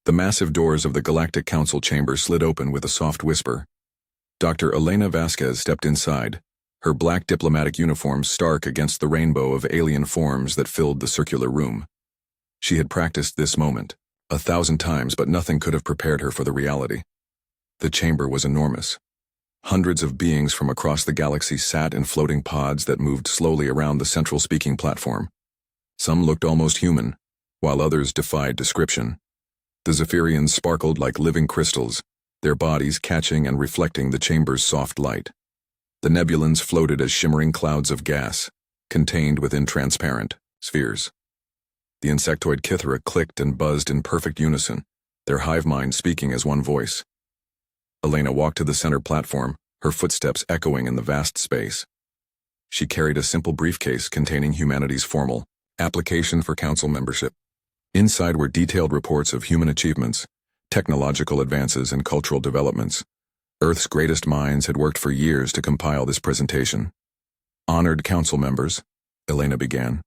The massive doors of the Galactic Council chamber slid open with a soft whisper. Dr. Elena Vasquez stepped inside, her black diplomatic uniform stark against the rainbow of alien forms that filled the circular room. She had practiced this moment 1,000 times, but nothing could have prepared her for the reality. The chamber was enormous. Hundreds of beings from across the galaxy sat in floating pods that moved slowly around the central speaking platform. Some looked almost human, while others defied description. The Zephyrians sparkled like living crystals, their bodies catching and reflecting the chamber's soft light. The nebulans floated as shimmering clouds of gas, contained within transparent spheres. The insectoid Kythera clicked and buzzed in perfect unison, their hive mind speaking as one voice. Elena walked to the center platform, her footsteps echoing in the vast space. She carried a simple briefcase containing humanity's formal application for council membership. Inside were detailed reports of human achievements, technological advances, and cultural developments. Earth's greatest minds had worked for years to compile this presentation. Honored council members, Elena began,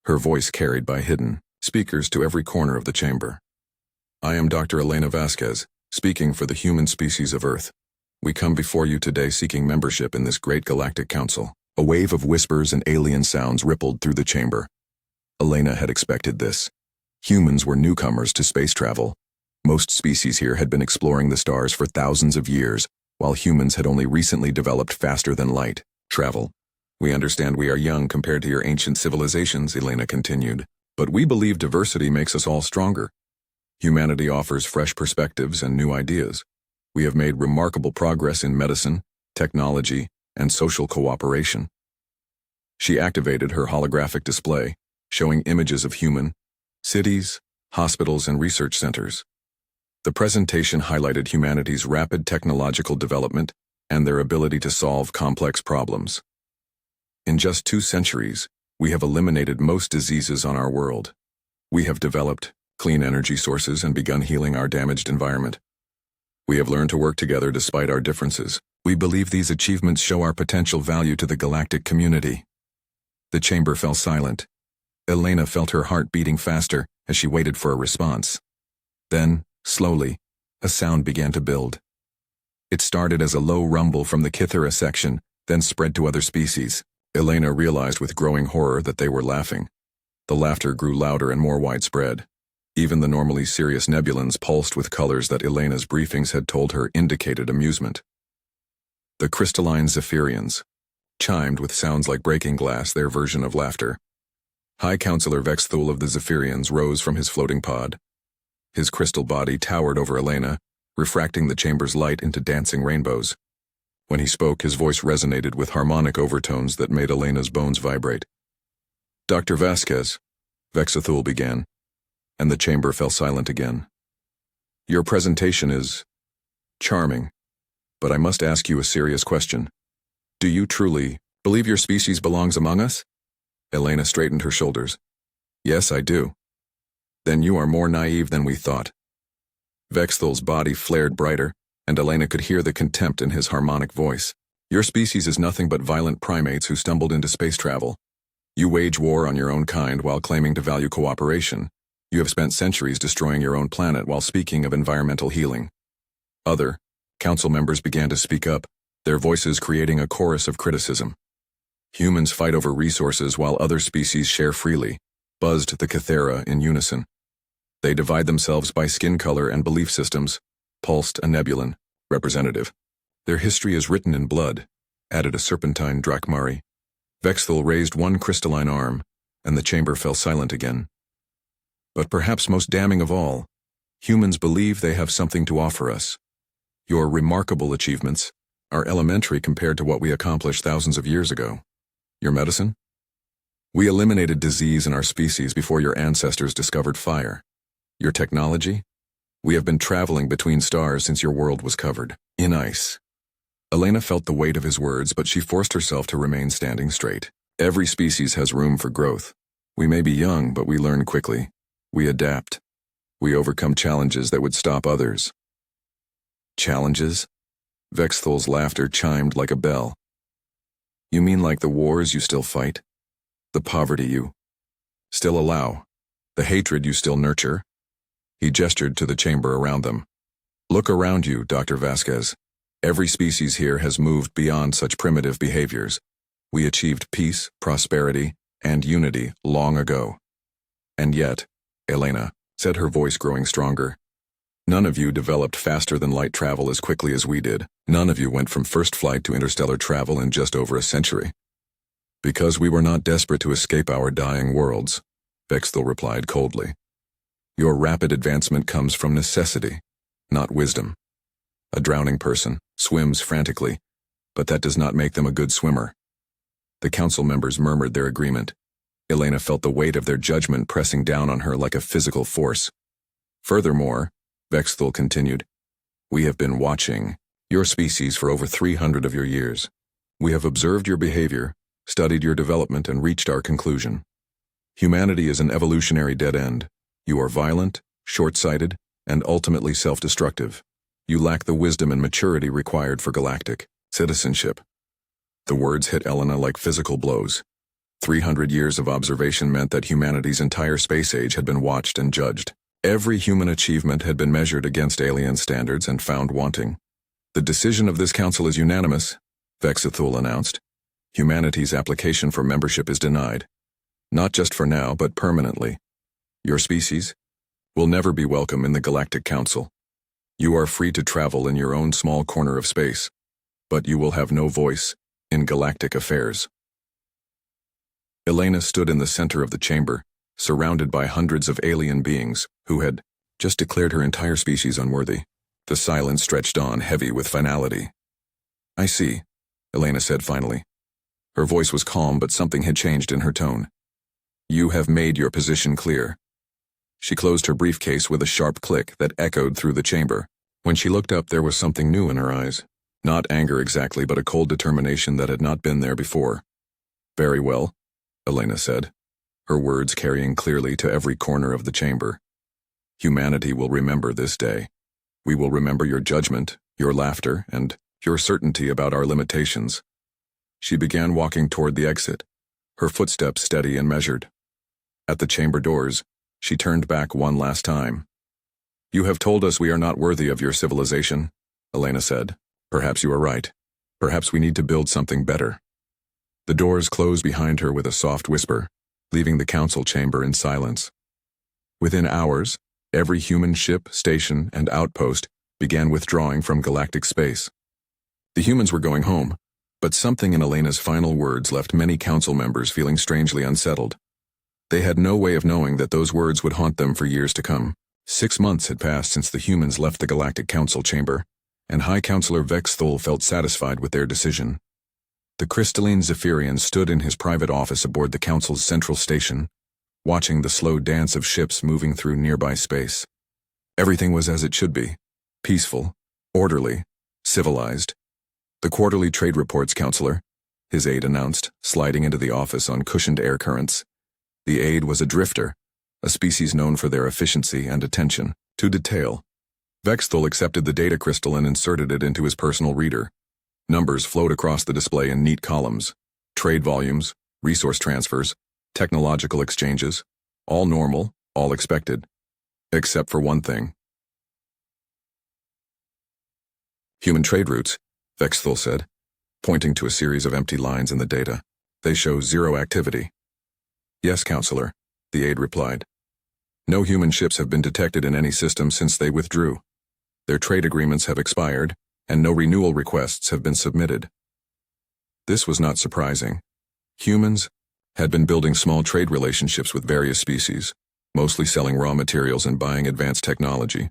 her voice carried by hidden speakers to every corner of the chamber. I am Dr. Elena Vasquez, speaking for the human species of Earth. We come before you today seeking membership in this great galactic council. A wave of whispers and alien sounds rippled through the chamber. Elena had expected this. Humans were newcomers to space travel. Most species here had been exploring the stars for thousands of years, while humans had only recently developed faster-than-light travel. We understand we are young compared to your ancient civilizations, Elena continued, but we believe diversity makes us all stronger. Humanity offers fresh perspectives and new ideas. We have made remarkable progress in medicine, technology, and social cooperation. She activated her holographic display, showing images of human cities, hospitals, and research centers. The presentation highlighted humanity's rapid technological development and their ability to solve complex problems. In just 2 centuries, we have eliminated most diseases on our world. We have developed clean energy sources and begun healing our damaged environment. We have learned to work together despite our differences. We believe these achievements show our potential value to the galactic community. The chamber fell silent. Elena felt her heart beating faster as she waited for a response. Then, slowly, a sound began to build. It started as a low rumble from the Kythera section, then spread to other species. Elena realized with growing horror that they were laughing. The laughter grew louder and more widespread. Even the normally serious nebulans pulsed with colors that Elena's briefings had told her indicated amusement. The crystalline Zephyrians chimed with sounds like breaking glass, their version of laughter. High Counselor Vexthul of the Zephyrians rose from his floating pod. His crystal body towered over Elena, refracting the chamber's light into dancing rainbows. When he spoke, his voice resonated with harmonic overtones that made Elena's bones vibrate. Dr. Vasquez, Vexthul began, and the chamber fell silent again. Your presentation is charming, but I must ask you a serious question. Do you truly believe your species belongs among us? Elena straightened her shoulders. Yes, I do. Then you are more naive than we thought. Vexthul's body flared brighter, and Elena could hear the contempt in his harmonic voice. Your species is nothing but violent primates who stumbled into space travel. You wage war on your own kind while claiming to value cooperation. You have spent centuries destroying your own planet while speaking of environmental healing. Other council members began to speak up, their voices creating a chorus of criticism. Humans fight over resources while other species share freely, buzzed the Kythera in unison. They divide themselves by skin color and belief systems, pulsed a nebulan representative. Their history is written in blood, added a serpentine Drakmari. Vexthul raised one crystalline arm, and the chamber fell silent again. But perhaps most damning of all, humans believe they have something to offer us. Your remarkable achievements are elementary compared to what we accomplished thousands of years ago. Your medicine? We eliminated disease in our species before your ancestors discovered fire. Your technology? We have been traveling between stars since your world was covered in ice. Elena felt the weight of his words, but she forced herself to remain standing straight. Every species has room for growth. We may be young, but we learn quickly. We adapt. We overcome challenges that would stop others. Challenges? Vexthul's laughter chimed like a bell. You mean like the wars you still fight? The poverty you still allow? The hatred you still nurture? He gestured to the chamber around them. Look around you, Dr. Vasquez. Every species here has moved beyond such primitive behaviors. We achieved peace, prosperity, and unity long ago. And yet, Elena said, her voice growing stronger, none of you developed faster than light travel as quickly as we did. None of you went from first flight to interstellar travel in just over a century. Because we were not desperate to escape our dying worlds, Vexthal replied coldly. Your rapid advancement comes from necessity, not wisdom. A drowning person swims frantically, but that does not make them a good swimmer. The council members murmured their agreement. Elena felt the weight of their judgment pressing down on her like a physical force. Furthermore, Vexthal continued, we have been watching your species for over 300 of your years. We have observed your behavior, studied your development, and reached our conclusion. Humanity is an evolutionary dead end. You are violent, short-sighted, and ultimately self-destructive. You lack the wisdom and maturity required for galactic citizenship. The words hit Elena like physical blows. 300 years of observation meant that humanity's entire space age had been watched and judged. Every human achievement had been measured against alien standards and found wanting. The decision of this council is unanimous, Vexthal announced. Humanity's application for membership is denied. Not just for now, but permanently. Your species will never be welcome in the Galactic Council. You are free to travel in your own small corner of space, but you will have no voice in galactic affairs. Elena stood in the center of the chamber, surrounded by hundreds of alien beings who had just declared her entire species unworthy. The silence stretched on, heavy with finality. I see, Elena said finally. Her voice was calm, but something had changed in her tone. You have made your position clear. She closed her briefcase with a sharp click that echoed through the chamber. When she looked up, there was something new in her eyes. Not anger exactly, but a cold determination that had not been there before. Very well, Elena said, her words carrying clearly to every corner of the chamber. Humanity will remember this day. We will remember your judgment, your laughter, and your certainty about our limitations. She began walking toward the exit, her footsteps steady and measured. At the chamber doors, she turned back one last time. You have told us we are not worthy of your civilization, Elena said. Perhaps you are right. Perhaps we need to build something better. The doors closed behind her with a soft whisper, leaving the council chamber in silence. Within hours, every human ship, station, and outpost began withdrawing from galactic space. The humans were going home, but something in Elena's final words left many council members feeling strangely unsettled. They had no way of knowing that those words would haunt them for years to come. 6 months had passed since the humans left the Galactic Council chamber, and High Counselor Vexthal felt satisfied with their decision. The crystalline Zephyrian stood in his private office aboard the Council's central station, watching the slow dance of ships moving through nearby space. Everything was as it should be, peaceful, orderly, civilized. The quarterly trade reports, Counselor, his aide announced, sliding into the office on cushioned air currents. The aide was a drifter, a species known for their efficiency and attention to detail. Vexthal accepted the data crystal and inserted it into his personal reader. Numbers flowed across the display in neat columns. Trade volumes, resource transfers, technological exchanges, all normal, all expected. Except for one thing. Human trade routes, Vexthal said, pointing to a series of empty lines in the data. They show zero activity. Yes, Counselor, the aide replied. No human ships have been detected in any system since they withdrew. Their trade agreements have expired, and no renewal requests have been submitted. This was not surprising. Humans had been building small trade relationships with various species, mostly selling raw materials and buying advanced technology.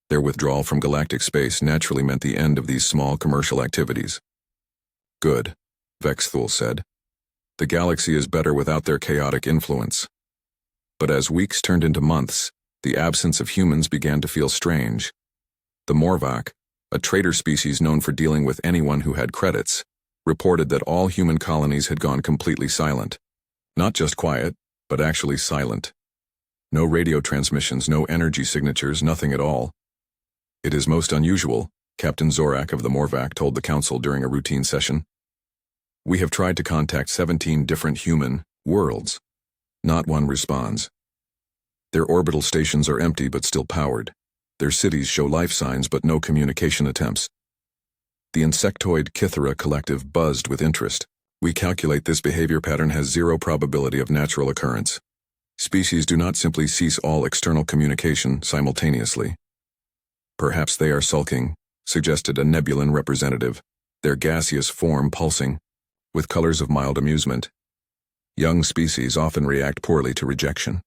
Their withdrawal from galactic space naturally meant the end of these small commercial activities. Good, Vexthal said. The galaxy is better without their chaotic influence. But as weeks turned into months, the absence of humans began to feel strange. The Morvac, a trader species known for dealing with anyone who had credits, reported that all human colonies had gone completely silent. Not just quiet, but actually silent. No radio transmissions, no energy signatures, nothing at all. It is most unusual, Captain Zorak of the Morvac told the Council during a routine session. We have tried to contact 17 different human worlds. Not one responds. Their orbital stations are empty but still powered. Their cities show life signs but no communication attempts. The insectoid Kythera collective buzzed with interest. We calculate this behavior pattern has zero probability of natural occurrence. Species do not simply cease all external communication simultaneously. Perhaps they are sulking, suggested a Nebulan representative, their gaseous form pulsing, with colors of mild amusement. Young species often react poorly to rejection.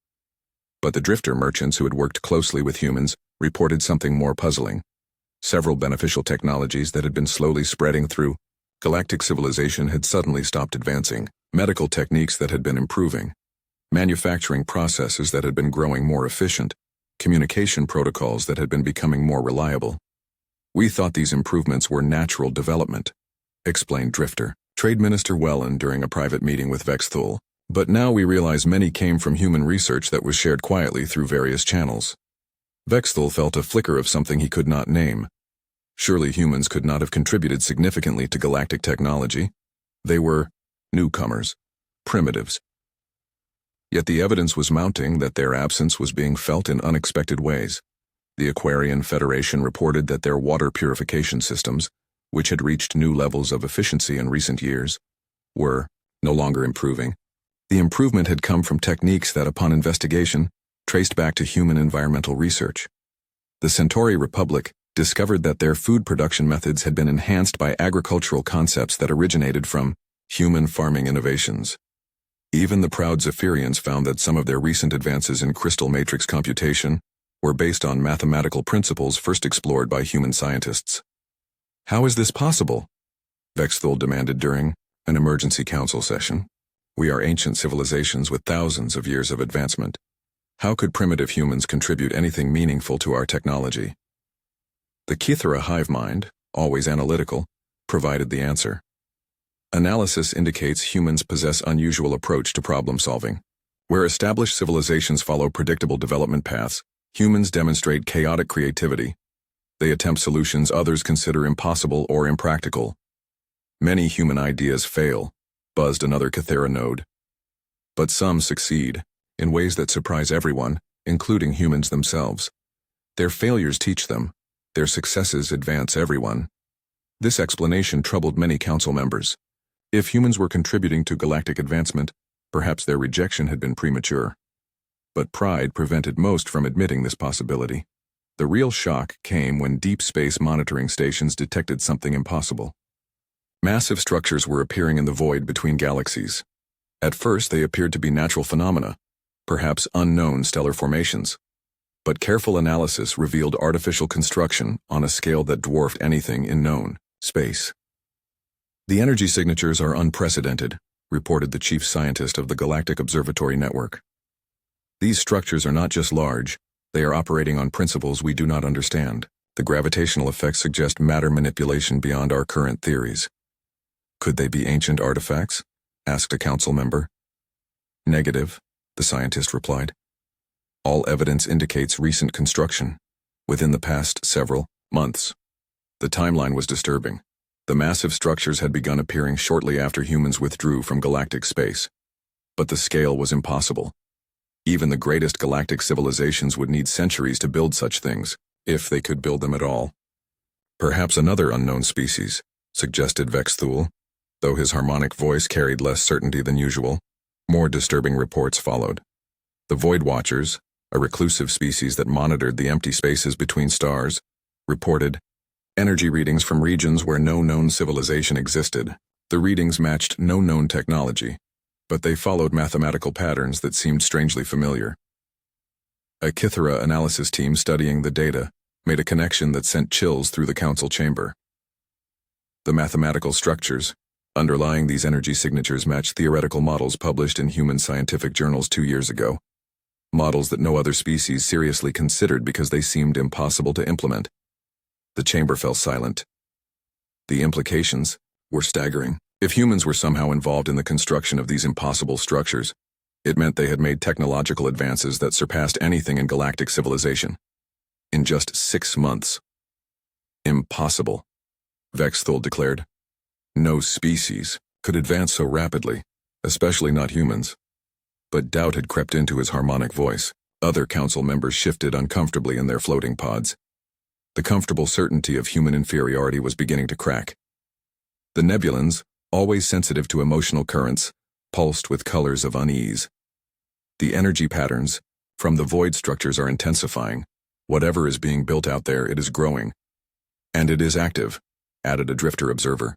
But the drifter merchants who had worked closely with humans reported something more puzzling. Several beneficial technologies that had been slowly spreading through galactic civilization had suddenly stopped advancing, medical techniques that had been improving, manufacturing processes that had been growing more efficient, communication protocols that had been becoming more reliable. We thought these improvements were natural development, explained Drifter, Trade Minister Wellen during a private meeting with Vexthul. But now we realize many came from human research that was shared quietly through various channels. Vexthul felt a flicker of something he could not name. Surely humans could not have contributed significantly to galactic technology. They were newcomers, primitives. Yet the evidence was mounting that their absence was being felt in unexpected ways. The Aquarian Federation reported that their water purification systems, which had reached new levels of efficiency in recent years, were no longer improving. The improvement had come from techniques that, upon investigation, traced back to human environmental research. The Centauri Republic discovered that their food production methods had been enhanced by agricultural concepts that originated from human farming innovations. Even the proud Zephyrians found that some of their recent advances in crystal matrix computation were based on mathematical principles first explored by human scientists. How is this possible? Vexthul demanded during an emergency council session. We are ancient civilizations with thousands of years of advancement. How could primitive humans contribute anything meaningful to our technology? The Kythera hive mind, always analytical, provided the answer. Analysis indicates humans possess unusual approach to problem solving. Where established civilizations follow predictable development paths, humans demonstrate chaotic creativity. They attempt solutions others consider impossible or impractical. Many human ideas fail, buzzed another Kythera node. But some succeed, in ways that surprise everyone, including humans themselves. Their failures teach them. Their successes advance everyone. This explanation troubled many council members. If humans were contributing to galactic advancement, perhaps their rejection had been premature. But pride prevented most from admitting this possibility. The real shock came when deep space monitoring stations detected something impossible. Massive structures were appearing in the void between galaxies. At first they appeared to be natural phenomena, perhaps unknown stellar formations. But careful analysis revealed artificial construction on a scale that dwarfed anything in known space. The energy signatures are unprecedented, reported the chief scientist of the Galactic Observatory Network. These structures are not just large, they are operating on principles we do not understand. The gravitational effects suggest matter manipulation beyond our current theories. Could they be ancient artifacts? Asked a council member. Negative, the scientist replied. All evidence indicates recent construction, within the past several months. The timeline was disturbing. The massive structures had begun appearing shortly after humans withdrew from galactic space. But the scale was impossible. Even the greatest galactic civilizations would need centuries to build such things, if they could build them at all. Perhaps another unknown species, suggested Vexthul, though his harmonic voice carried less certainty than usual. More disturbing reports followed. The Void Watchers, a reclusive species that monitored the empty spaces between stars, reported energy readings from regions where no known civilization existed. The readings matched no known technology, but they followed mathematical patterns that seemed strangely familiar. A Kythera analysis team studying the data made a connection that sent chills through the council chamber. The mathematical structures underlying these energy signatures matched theoretical models published in human scientific journals 2 years ago. Models that no other species seriously considered because they seemed impossible to implement. The chamber fell silent. The implications were staggering. If humans were somehow involved in the construction of these impossible structures, it meant they had made technological advances that surpassed anything in galactic civilization. In just 6 months. Impossible, Vexthul declared. No species could advance so rapidly, especially not humans. But doubt had crept into his harmonic voice. Other council members shifted uncomfortably in their floating pods. The comfortable certainty of human inferiority was beginning to crack. The nebulans, always sensitive to emotional currents, pulsed with colors of unease. The energy patterns from the void structures are intensifying. Whatever is being built out there, it is growing. And it is active, added a drifter observer.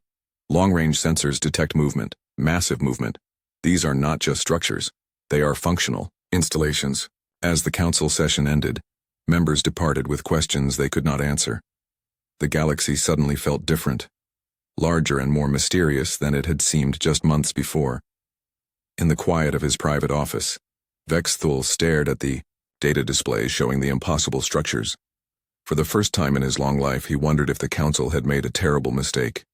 Long-range sensors detect movement, massive movement. These are not just structures. They are functional installations. As the council session ended, members departed with questions they could not answer. The galaxy suddenly felt different, larger and more mysterious than it had seemed just months before. In the quiet of his private office, Vexthul stared at the data display showing the impossible structures. For the first time in his long life, he wondered if the council had made a terrible mistake.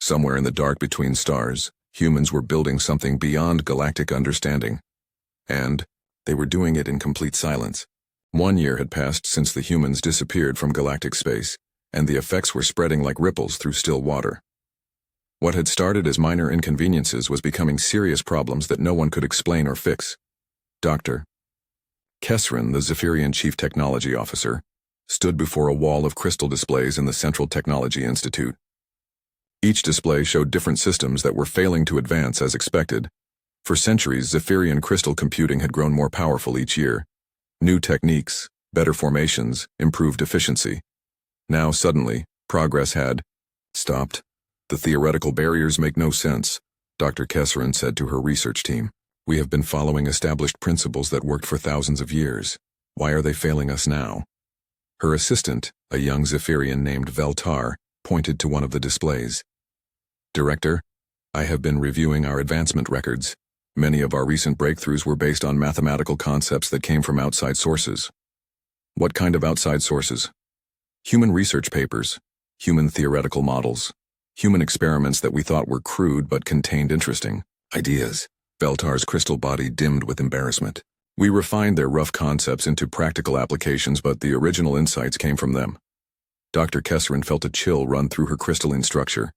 Somewhere in the dark between stars, humans were building something beyond galactic understanding. And they were doing it in complete silence. 1 year had passed since the humans disappeared from galactic space, and the effects were spreading like ripples through still water. What had started as minor inconveniences was becoming serious problems that no one could explain or fix. Dr. Kesrin, the Zephyrian Chief Technology Officer, stood before a wall of crystal displays in the Central Technology Institute. Each display showed different systems that were failing to advance as expected. For centuries, Zephyrian crystal computing had grown more powerful each year. New techniques, better formations, improved efficiency. Now, suddenly, progress had stopped. The theoretical barriers make no sense, Dr. Kesserin said to her research team. We have been following established principles that worked for thousands of years. Why are they failing us now? Her assistant, a young Zephyrian named Veltar, pointed to one of the displays. Director, I have been reviewing our advancement records. Many of our recent breakthroughs were based on mathematical concepts that came from outside sources. What kind of outside sources? Human research papers, human theoretical models, human experiments that we thought were crude but contained interesting ideas. Veltar's crystal body dimmed with embarrassment. We refined their rough concepts into practical applications, but the original insights came from them. Dr. Kesserin felt a chill run through her crystalline structure.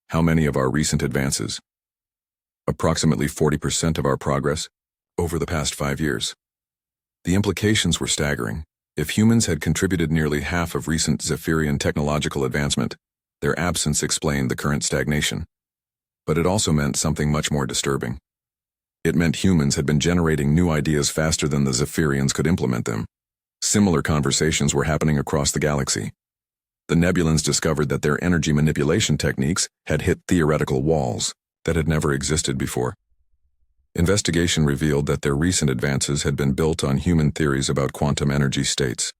How many of our recent advances? Approximately 40% of our progress over the past 5 years. The implications were staggering. If humans had contributed nearly half of recent Zephyrian technological advancement, their absence explained the current stagnation. But it also meant something much more disturbing. It meant humans had been generating new ideas faster than the Zephyrians could implement them. Similar conversations were happening across the galaxy. The Nebulans discovered that their energy manipulation techniques had hit theoretical walls that had never existed before. Investigation revealed that their recent advances had been built on human theories about quantum energy states.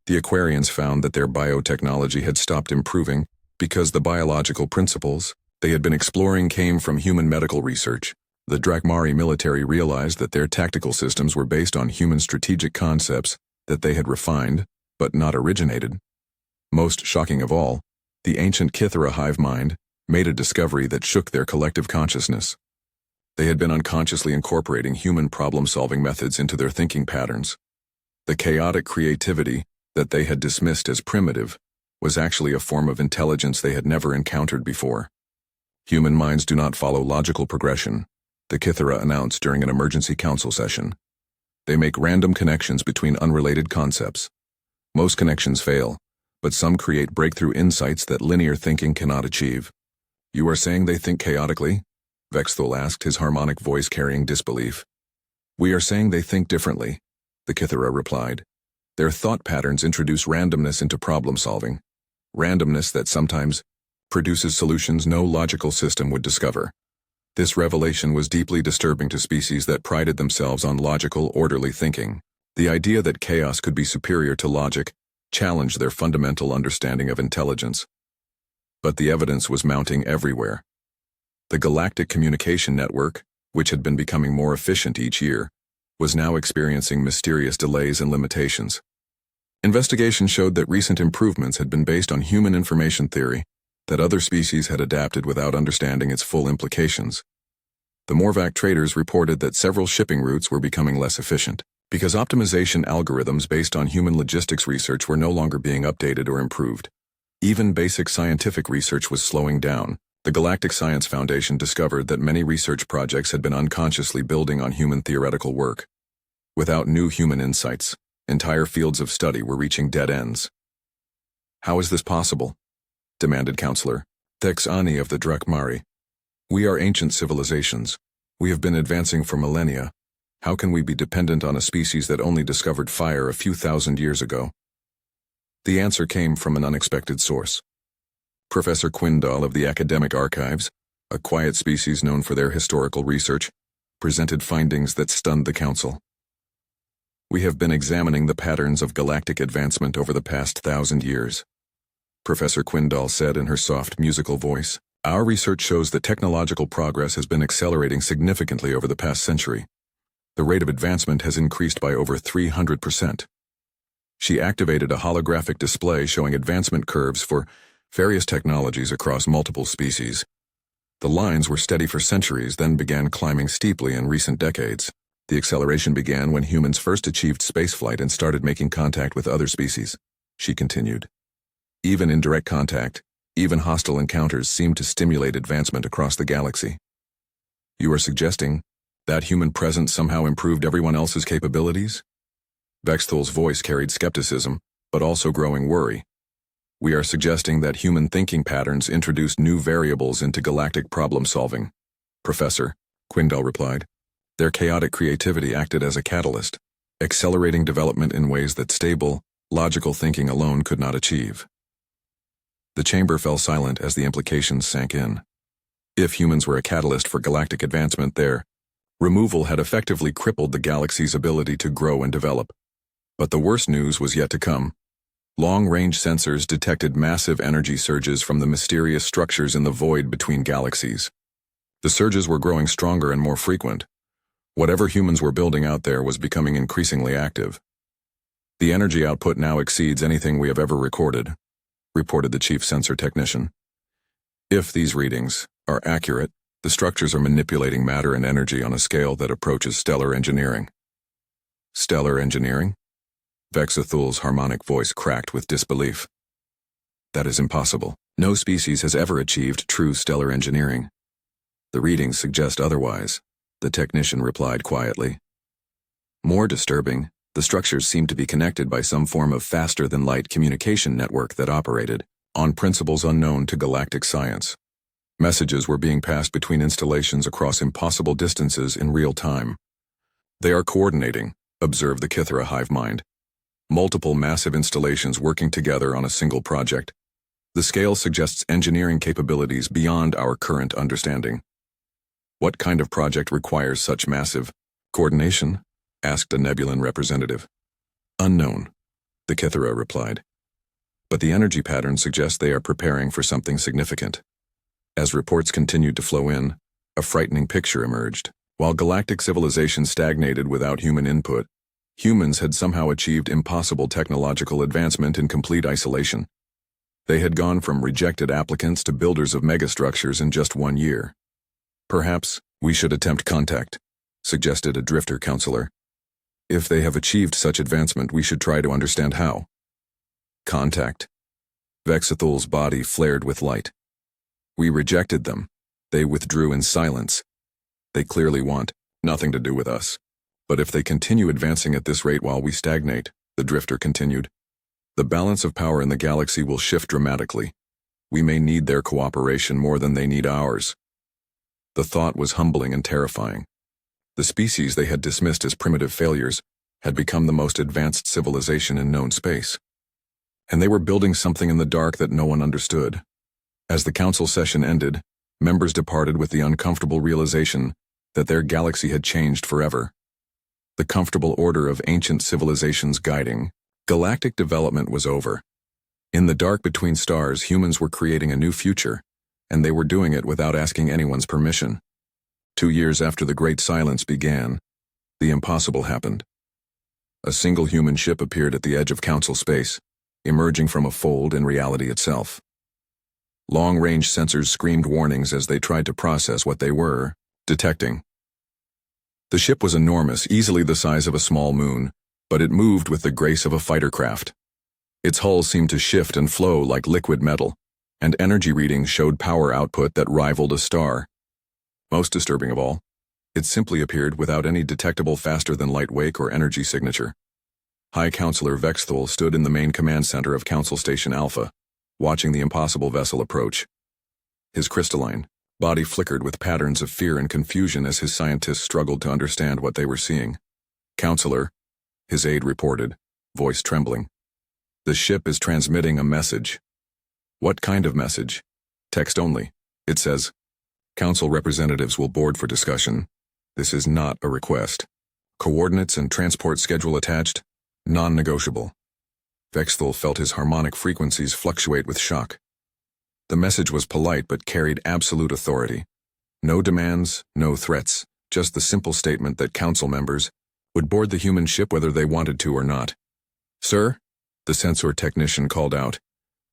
The Aquarians found that their biotechnology had stopped improving because the biological principles they had been exploring came from human medical research. The Drakmari military realized that their tactical systems were based on human strategic concepts that they had refined, but not originated. Most shocking of all, the ancient Kithara hive mind made a discovery that shook their collective consciousness. They had been unconsciously incorporating human problem-solving methods into their thinking patterns. The chaotic creativity that they had dismissed as primitive was actually a form of intelligence they had never encountered before. Human minds do not follow logical progression, the Kithara announced during an emergency council session. They make random connections between unrelated concepts. Most connections fail, but some create breakthrough insights that linear thinking cannot achieve. You are saying they think chaotically? Vexthul asked, his harmonic voice carrying disbelief. We are saying they think differently, the Kithara replied. Their thought patterns introduce randomness into problem solving. Randomness that sometimes produces solutions no logical system would discover. This revelation was deeply disturbing to species that prided themselves on logical, orderly thinking. The idea that chaos could be superior to logic challenged their fundamental understanding of intelligence. But the evidence was mounting everywhere. The Galactic Communication Network, which had been becoming more efficient each year, was now experiencing mysterious delays and limitations. Investigation showed that recent improvements had been based on human information theory, that other species had adapted without understanding its full implications. The Morvac traders reported that several shipping routes were becoming less efficient, because optimization algorithms based on human logistics research were no longer being updated or improved. Even basic scientific research was slowing down. The Galactic Science Foundation discovered that many research projects had been unconsciously building on human theoretical work. Without new human insights, entire fields of study were reaching dead ends. "How is this possible?" demanded Counselor Thexani of the Drakmari. "We are ancient civilizations. We have been advancing for millennia. How can we be dependent on a species that only discovered fire a few thousand years ago?" The answer came from an unexpected source. Professor Quindal of the Academic Archives, a quiet species known for their historical research, presented findings that stunned the Council. "We have been examining the patterns of galactic advancement over the past 1,000 years," Professor Quindal said in her soft, musical voice. "Our research shows that technological progress has been accelerating significantly over the past century. The rate of advancement has increased by over 300%. She activated a holographic display showing advancement curves for various technologies across multiple species. The lines were steady for centuries, then began climbing steeply in recent decades. The acceleration began when humans first achieved spaceflight and started making contact with other species," she continued. "Even indirect contact, even hostile encounters seemed to stimulate advancement across the galaxy." "You are suggesting that human presence somehow improved everyone else's capabilities?" Vexthul's voice carried skepticism, but also growing worry. "We are suggesting that human thinking patterns introduced new variables into galactic problem-solving," Professor Quindal replied. "Their chaotic creativity acted as a catalyst, accelerating development in ways that stable, logical thinking alone could not achieve." The chamber fell silent as the implications sank in. If humans were a catalyst for galactic advancement, their removal had effectively crippled the galaxy's ability to grow and develop. But the worst news was yet to come. Long-range sensors detected massive energy surges from the mysterious structures in the void between galaxies. The surges were growing stronger and more frequent. Whatever humans were building out there was becoming increasingly active. "The energy output now exceeds anything we have ever recorded," reported the chief sensor technician. "If these readings are accurate, the structures are manipulating matter and energy on a scale that approaches stellar engineering." "Stellar engineering?" Vexthul's harmonic voice cracked with disbelief. "That is impossible. No species has ever achieved true stellar engineering." "The readings suggest otherwise," the technician replied quietly. "More disturbing, the structures seem to be connected by some form of faster-than-light communication network that operated on principles unknown to galactic science. Messages were being passed between installations across impossible distances in real time. They are coordinating," observed the Kithra hive mind. "Multiple massive installations working together on a single project. The scale suggests engineering capabilities beyond our current understanding." "What kind of project requires such massive coordination?" asked a Nebulan representative. "Unknown," the Kithra replied. "But the energy patterns suggest they are preparing for something significant." As reports continued to flow in, a frightening picture emerged. While galactic civilization stagnated without human input, humans had somehow achieved impossible technological advancement in complete isolation. They had gone from rejected applicants to builders of megastructures in just 1 year. "Perhaps we should attempt contact," suggested a drifter counselor. "If they have achieved such advancement, we should try to understand how." "Contact?" Vexthul's body flared with light. "We rejected them. They withdrew in silence. They clearly want nothing to do with us. But if they continue advancing at this rate while we stagnate," the drifter continued, "the balance of power in the galaxy will shift dramatically. We may need their cooperation more than they need ours." The thought was humbling and terrifying. The species they had dismissed as primitive failures had become the most advanced civilization in known space. And they were building something in the dark that no one understood. As the council session ended, members departed with the uncomfortable realization that their galaxy had changed forever. The comfortable order of ancient civilizations guiding galactic development was over. In the dark between stars, humans were creating a new future, and they were doing it without asking anyone's permission. 2 years after the Great Silence began, the impossible happened. A single human ship appeared at the edge of council space, emerging from a fold in reality itself. Long-range sensors screamed warnings as they tried to process what they were detecting. The ship was enormous, easily the size of a small moon, but it moved with the grace of a fighter craft. Its hull seemed to shift and flow like liquid metal, and energy readings showed power output that rivaled a star. Most disturbing of all, It simply appeared without any detectable faster-than-light wake or energy signature. High Counselor Vexthul stood in the main command center of Council Station Alpha, watching the impossible vessel approach. His crystalline body flickered with patterns of fear and confusion as his scientists struggled to understand what they were seeing. "Counselor," his aide reported, voice trembling. "The ship is transmitting a message." "What kind of message?" "Text only. It says, 'Council representatives will board for discussion. This is not a request. Coordinates and transport schedule attached. Non-negotiable.'" Vexthul felt his harmonic frequencies fluctuate with shock. The message was polite but carried absolute authority. No demands, no threats, just the simple statement that council members would board the human ship whether they wanted to or not. "Sir," the sensor technician called out,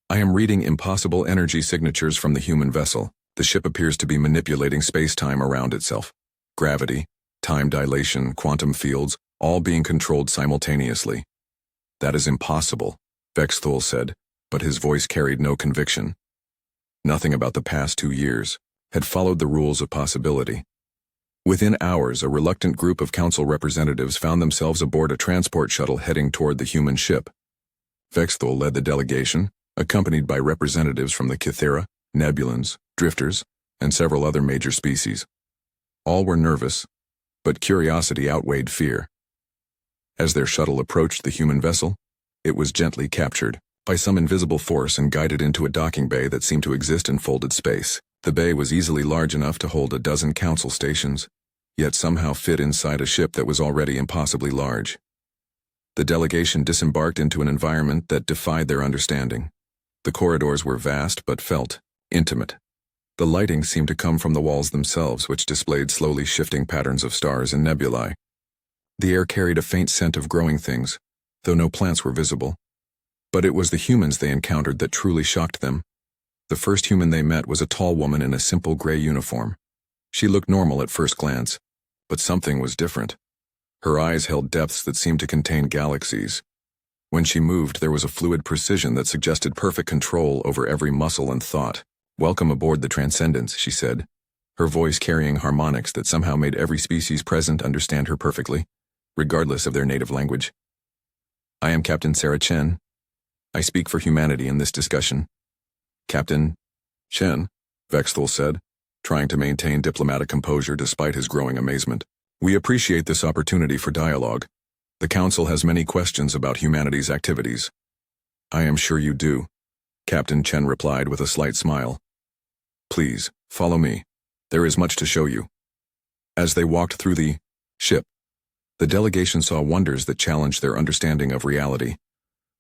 "I am reading impossible energy signatures from the human vessel. The ship appears to be manipulating space-time around itself. Gravity, time dilation, quantum fields, all being controlled simultaneously." "That is impossible," Vexthul said, but his voice carried no conviction. Nothing about the past 2 years had followed the rules of possibility. Within hours, a reluctant group of council representatives found themselves aboard a transport shuttle heading toward the human ship. Vexthul led the delegation, accompanied by representatives from the Kythera, Nebulans, Drifters, and several other major species. All were nervous, but curiosity outweighed fear. As their shuttle approached the human vessel, it was gently captured by some invisible force and guided into a docking bay that seemed to exist in folded space. The bay was easily large enough to hold a dozen council stations, yet somehow fit inside a ship that was already impossibly large. The delegation disembarked into an environment that defied their understanding. The corridors were vast but felt intimate. The lighting seemed to come from the walls themselves, which displayed slowly shifting patterns of stars and nebulae. The air carried a faint scent of growing things, though no plants were visible. But it was the humans they encountered that truly shocked them. The first human they met was a tall woman in a simple gray uniform. She looked normal at first glance, but something was different. Her eyes held depths that seemed to contain galaxies. When she moved, there was a fluid precision that suggested perfect control over every muscle and thought. "Welcome aboard the Transcendence," she said, her voice carrying harmonics that somehow made every species present understand her perfectly, regardless of their native language. "I am Captain Sarah Chen. I speak for humanity in this discussion." "Captain Chen," Vexthul said, trying to maintain diplomatic composure despite his growing amazement. "We appreciate this opportunity for dialogue. The Council has many questions about humanity's activities." "I am sure you do," Captain Chen replied with a slight smile. "Please, follow me. There is much to show you." As they walked through the ship, the delegation saw wonders that challenged their understanding of reality.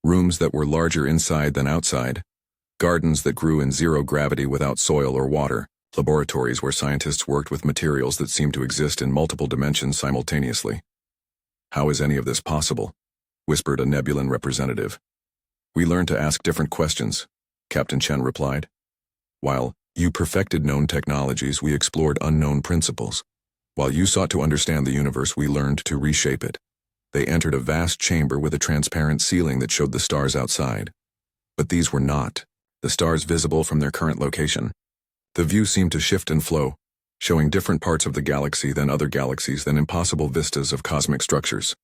Rooms that were larger inside than outside, gardens that grew in zero gravity without soil or water, laboratories where scientists worked with materials that seemed to exist in multiple dimensions simultaneously. "How is any of this possible?" whispered a Nebulan representative. "We learned to ask different questions," Captain Chen replied. "While you perfected known technologies, we explored unknown principles. While you sought to understand the universe, we learned to reshape it." They entered a vast chamber with a transparent ceiling that showed the stars outside. But these were not the stars visible from their current location. The view seemed to shift and flow, showing different parts of the galaxy than other galaxies than impossible vistas of cosmic structures.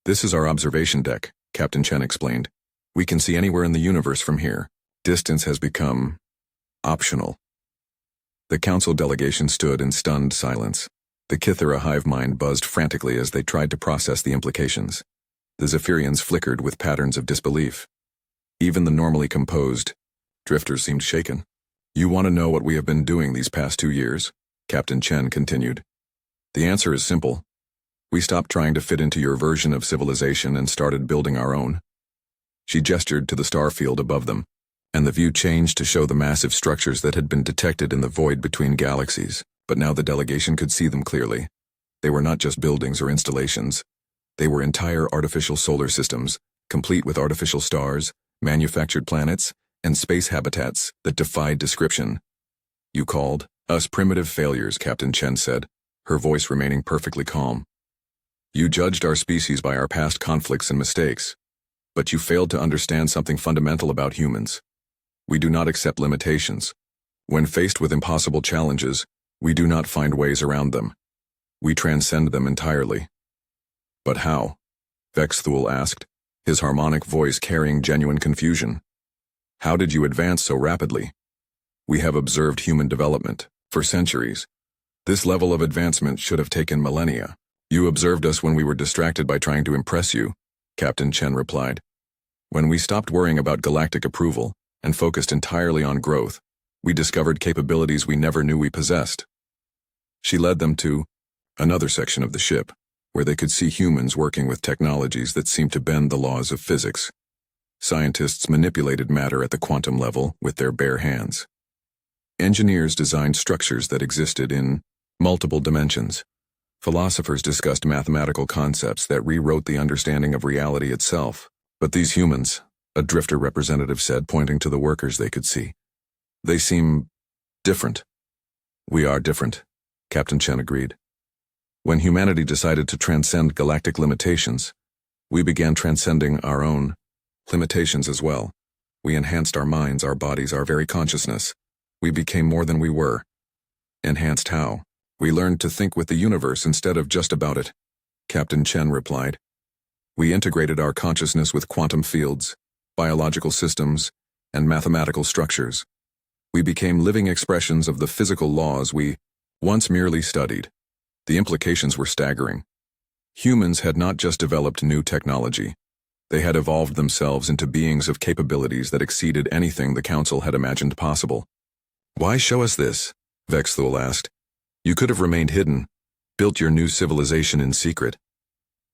"This is our observation deck," Captain Chen explained. "We can see anywhere in the universe from here. Distance has become optional." The council delegation stood in stunned silence. The Kythera hive mind buzzed frantically as they tried to process the implications. The Zephyrians flickered with patterns of disbelief. Even the normally composed Drifters seemed shaken. "You want to know what we have been doing these past 2 years?" Captain Chen continued. "The answer is simple. We stopped trying to fit into your version of civilization and started building our own." She gestured to the star field above them, and the view changed to show the massive structures that had been detected in the void between galaxies. But now the delegation could see them clearly. They were not just buildings or installations. They were entire artificial solar systems, complete with artificial stars, manufactured planets, and space habitats that defied description. "You called us primitive failures," Captain Chen said, her voice remaining perfectly calm. "You judged our species by our past conflicts and mistakes. But you failed to understand something fundamental about humans. We do not accept limitations. When faced with impossible challenges, we do not find ways around them. We transcend them entirely. But how? Vexthul asked, his harmonic voice carrying genuine confusion. How did you advance so rapidly? We have observed human development for centuries. This level of advancement should have taken millennia. You observed us when we were distracted by trying to impress you, Captain Chen replied. When we stopped worrying about galactic approval and focused entirely on growth, we discovered capabilities we never knew we possessed. She led them to another section of the ship, where they could see humans working with technologies that seemed to bend the laws of physics. Scientists manipulated matter at the quantum level with their bare hands. Engineers designed structures that existed in multiple dimensions. Philosophers discussed mathematical concepts that rewrote the understanding of reality itself. But these humans, a drifter representative said, pointing to the workers they could see, they seem different. We are different, Captain Chen agreed. When humanity decided to transcend galactic limitations, we began transcending our own limitations as well. We enhanced our minds, our bodies, our very consciousness. We became more than we were. Enhanced how? We learned to think with the universe instead of just about it, Captain Chen replied. We integrated our consciousness with quantum fields, biological systems, and mathematical structures. We became living expressions of the physical laws we once merely studied. The implications were staggering. Humans had not just developed new technology. They had evolved themselves into beings of capabilities that exceeded anything the Council had imagined possible. Why show us this? Vexthul asked. You could have remained hidden, built your new civilization in secret.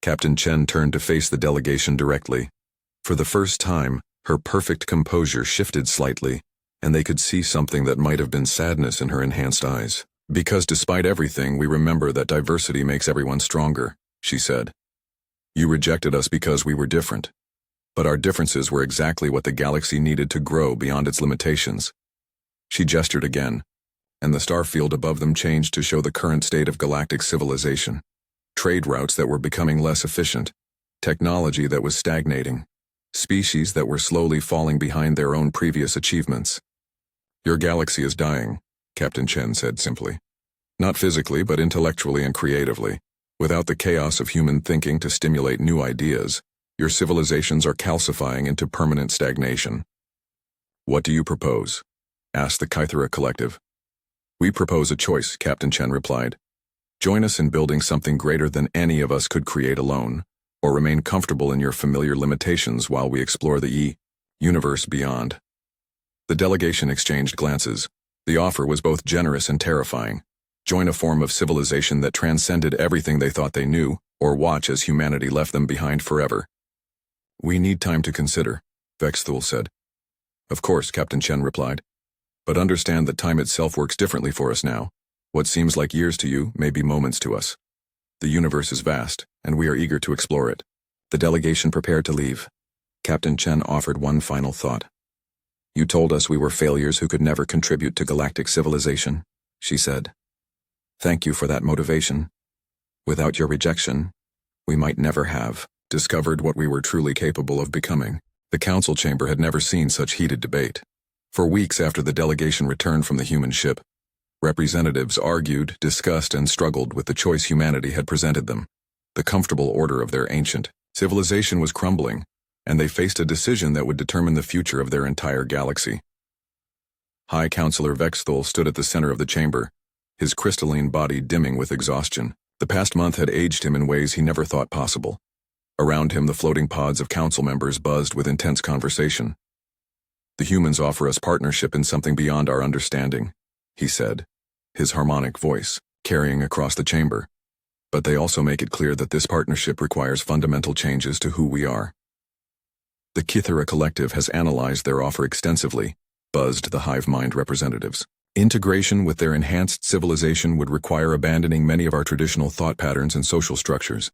Captain Chen turned to face the delegation directly. For the first time, her perfect composure shifted slightly, and they could see something that might have been sadness in her enhanced eyes. Because despite everything, we remember that diversity makes everyone stronger, she said. You rejected us because we were different. But our differences were exactly what the galaxy needed to grow beyond its limitations. She gestured again, and the star field above them changed to show the current state of galactic civilization. Trade routes that were becoming less efficient, technology that was stagnating, species that were slowly falling behind their own previous achievements. Your galaxy is dying, Captain Chen said simply. Not physically, but intellectually and creatively. Without the chaos of human thinking to stimulate new ideas, your civilizations are calcifying into permanent stagnation. What do you propose? Asked the Kythera collective. We propose a choice, Captain Chen replied. Join us in building something greater than any of us could create alone, or remain comfortable in your familiar limitations while we explore the universe beyond. The delegation exchanged glances. The offer was both generous and terrifying. Join a form of civilization that transcended everything they thought they knew, or watch as humanity left them behind forever. We need time to consider, Vexthul said. Of course, Captain Chen replied. But understand that time itself works differently for us now. What seems like years to you may be moments to us. The universe is vast, and we are eager to explore it. The delegation prepared to leave. Captain Chen offered one final thought. You told us we were failures who could never contribute to galactic civilization, she said. Thank you for that motivation. Without your rejection, we might never have discovered what we were truly capable of becoming. The council chamber had never seen such heated debate. For weeks after the delegation returned from the human ship, representatives argued, discussed, and struggled with the choice humanity had presented them. The comfortable order of their ancient civilization was crumbling, and they faced a decision that would determine the future of their entire galaxy. High Counselor Vexthul stood at the center of the chamber, his crystalline body dimming with exhaustion. The past month had aged him in ways he never thought possible. Around him, the floating pods of council members buzzed with intense conversation. The humans offer us partnership in something beyond our understanding, he said, his harmonic voice carrying across the chamber. But they also make it clear that this partnership requires fundamental changes to who we are. The Kythera collective has analyzed their offer extensively, buzzed the hive mind representatives. Integration with their enhanced civilization would require abandoning many of our traditional thought patterns and social structures.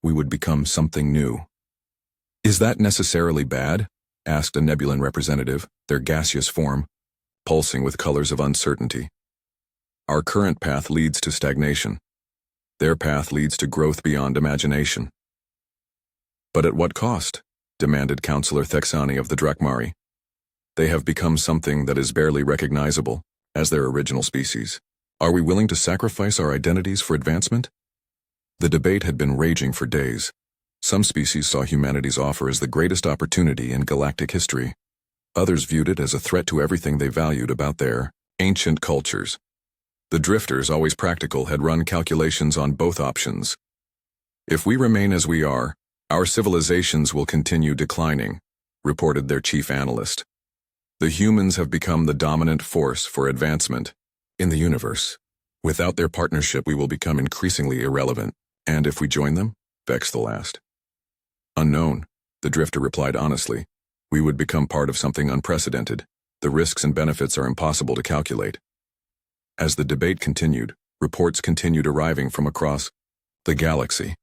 We would become something new. Is that necessarily bad? Asked a Nebulan representative, their gaseous form, pulsing with colors of uncertainty. Our current path leads to stagnation. Their path leads to growth beyond imagination. But at what cost? Demanded Councillor Thexani of the Drakmari. They have become something that is barely recognizable as their original species. Are we willing to sacrifice our identities for advancement? The debate had been raging for days. Some species saw humanity's offer as the greatest opportunity in galactic history. Others viewed it as a threat to everything they valued about their ancient cultures. The drifters, always practical, had run calculations on both options. If we remain as we are, our civilizations will continue declining, reported their chief analyst. The humans have become the dominant force for advancement in the universe. Without their partnership, we will become increasingly irrelevant. And if we join them? Vexthal asked. Unknown, the drifter replied honestly. We would become part of something unprecedented. The risks and benefits are impossible to calculate. As the debate continued, reports continued arriving from across the galaxy.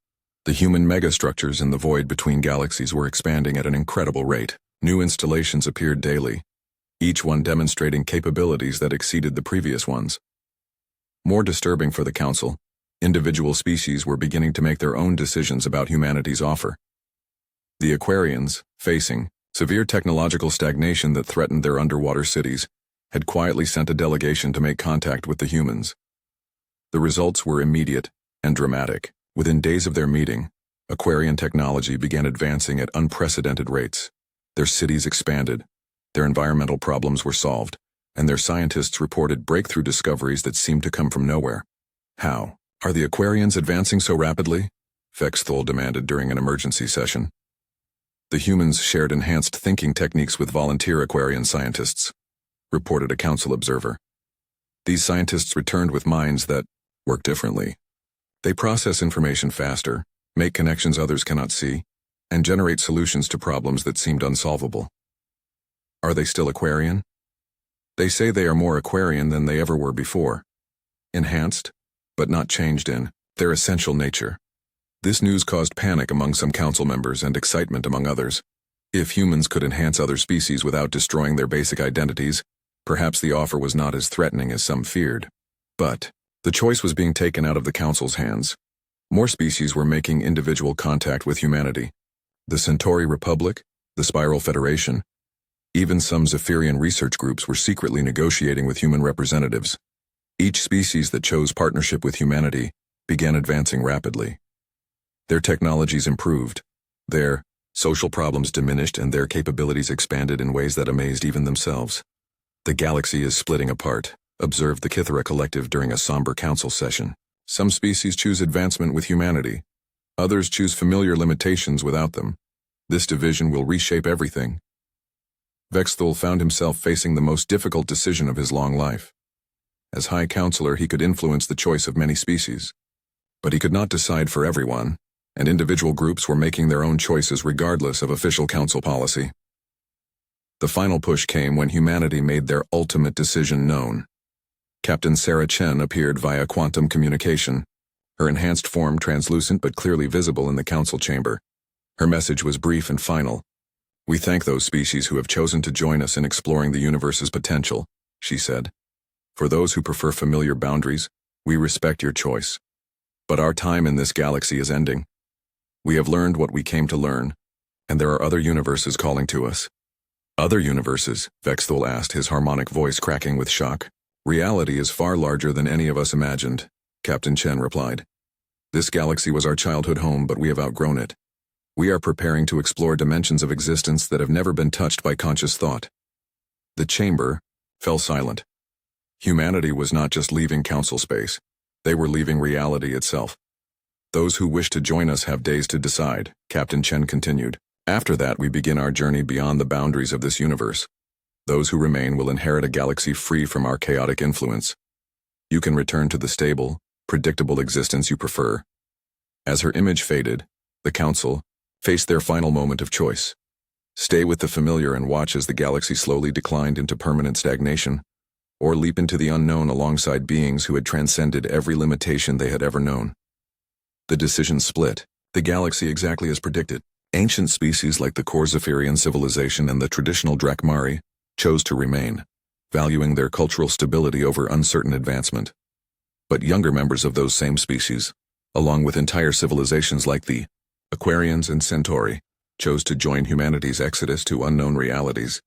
The human megastructures in the void between galaxies were expanding at an incredible rate. New installations appeared daily, each one demonstrating capabilities that exceeded the previous ones. More disturbing for the Council, individual species were beginning to make their own decisions about humanity's offer. The Aquarians, facing severe technological stagnation that threatened their underwater cities, had quietly sent a delegation to make contact with the humans. The results were immediate and dramatic. Within days of their meeting, Aquarian technology began advancing at unprecedented rates. Their cities expanded, their environmental problems were solved, and their scientists reported breakthrough discoveries that seemed to come from nowhere. How are the Aquarians advancing so rapidly? Vexthal demanded during an emergency session. The humans shared enhanced thinking techniques with volunteer Aquarian scientists, reported a council observer. These scientists returned with minds that work differently. They process information faster, make connections others cannot see, and generate solutions to problems that seemed unsolvable. Are they still Aquarian? They say they are more Aquarian than they ever were before. Enhanced, but not changed in their essential nature. This news caused panic among some council members and excitement among others. If humans could enhance other species without destroying their basic identities, perhaps the offer was not as threatening as some feared. But the choice was being taken out of the Council's hands. More species were making individual contact with humanity. The Centauri Republic, the Spiral Federation, even some Zephyrian research groups were secretly negotiating with human representatives. Each species that chose partnership with humanity began advancing rapidly. Their technologies improved, their social problems diminished, and their capabilities expanded in ways that amazed even themselves. The galaxy is splitting apart, observed the Kythera Collective during a somber council session. Some species choose advancement with humanity. Others choose familiar limitations without them. This division will reshape everything. Vexthal found himself facing the most difficult decision of his long life. As High Counselor, he could influence the choice of many species. But he could not decide for everyone, and individual groups were making their own choices regardless of official council policy. The final push came when humanity made their ultimate decision known. Captain Sarah Chen appeared via quantum communication, her enhanced form translucent but clearly visible in the council chamber. Her message was brief and final. We thank those species who have chosen to join us in exploring the universe's potential, she said. For those who prefer familiar boundaries, we respect your choice. But our time in this galaxy is ending. We have learned what we came to learn, and there are other universes calling to us. Other universes? Vexthal asked, his harmonic voice cracking with shock. Reality is far larger than any of us imagined, Captain Chen replied. This galaxy was our childhood home, but we have outgrown it. We are preparing to explore dimensions of existence that have never been touched by conscious thought. The chamber fell silent. Humanity was not just leaving council space. They were leaving reality itself. Those who wish to join us have days to decide, Captain Chen continued. After that, we begin our journey beyond the boundaries of this universe. Those who remain will inherit a galaxy free from our chaotic influence. You can return to the stable, predictable existence you prefer. As her image faded, the Council faced their final moment of choice. Stay with the familiar and watch as the galaxy slowly declined into permanent stagnation, or leap into the unknown alongside beings who had transcended every limitation they had ever known. The decision split the galaxy exactly as predicted. Ancient species like the core Zephyrian civilization and the traditional Drakmari chose to remain, valuing their cultural stability over uncertain advancement. But younger members of those same species, along with entire civilizations like the Aquarians and Centauri, chose to join humanity's exodus to unknown realities.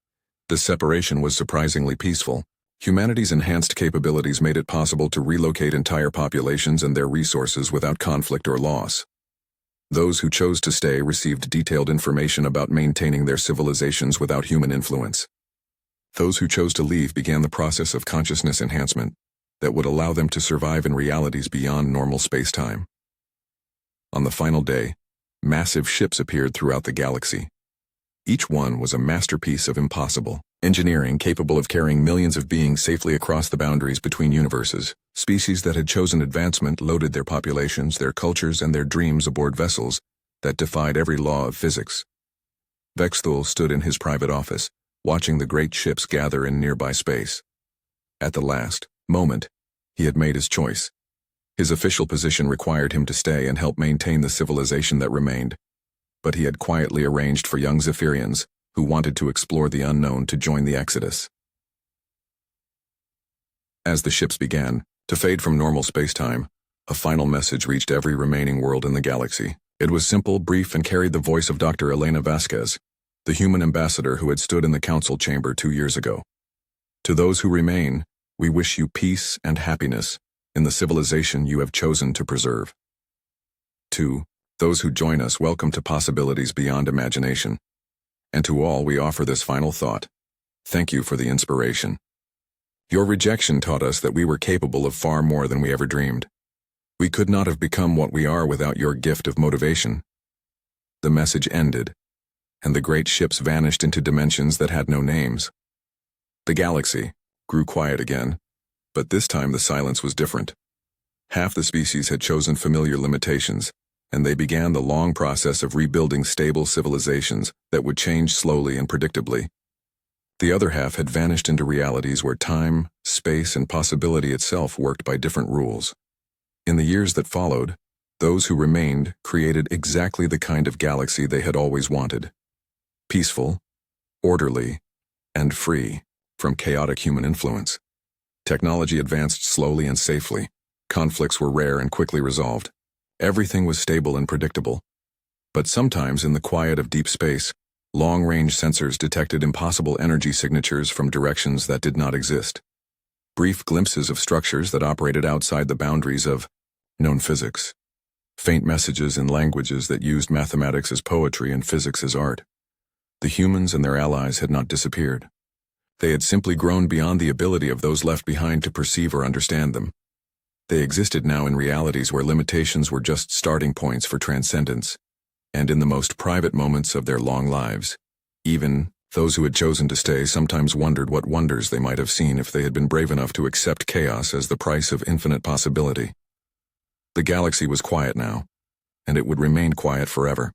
The separation was surprisingly peaceful, Humanity's enhanced capabilities made it possible to relocate entire populations and their resources without conflict or loss. Those who chose to stay received detailed information about maintaining their civilizations without human influence. Those who chose to leave began the process of consciousness enhancement that would allow them to survive in realities beyond normal space-time. On the final day, massive ships appeared throughout the galaxy. Each one was a masterpiece of impossible engineering capable of carrying millions of beings safely across the boundaries between universes. Species that had chosen advancement loaded their populations, their cultures, and their dreams aboard vessels that defied every law of physics. Vexthul stood in his private office, watching the great ships gather in nearby space. At the last moment, he had made his choice. His official position required him to stay and help maintain the civilization that remained, but he had quietly arranged for young Zephyrians who wanted to explore the unknown to join the Exodus. As the ships began to fade from normal spacetime, a final message reached every remaining world in the galaxy. It was simple, brief, and carried the voice of Dr. Elena Vasquez, the human ambassador who had stood in the council chamber 2 years ago. To those who remain, we wish you peace and happiness in the civilization you have chosen to preserve. To those who join us, welcome to possibilities beyond imagination. And to all, we offer this final thought. Thank you for the inspiration. Your rejection taught us that we were capable of far more than we ever dreamed. We could not have become what we are without your gift of motivation. The message ended, and the great ships vanished into dimensions that had no names. The galaxy grew quiet again, but this time the silence was different. Half the species had chosen familiar limitations, and they began the long process of rebuilding stable civilizations that would change slowly and predictably. The other half had vanished into realities where time, space, and possibility itself worked by different rules. In the years that followed, those who remained created exactly the kind of galaxy they had always wanted. Peaceful, orderly, and free from chaotic human influence. Technology advanced slowly and safely. Conflicts were rare and quickly resolved. Everything was stable and predictable. But sometimes in the quiet of deep space, long-range sensors detected impossible energy signatures from directions that did not exist. Brief glimpses of structures that operated outside the boundaries of known physics. Faint messages in languages that used mathematics as poetry and physics as art. The humans and their allies had not disappeared. They had simply grown beyond the ability of those left behind to perceive or understand them. They existed now in realities where limitations were just starting points for transcendence, and in the most private moments of their long lives. Even those who had chosen to stay sometimes wondered what wonders they might have seen if they had been brave enough to accept chaos as the price of infinite possibility. The galaxy was quiet now, and it would remain quiet forever.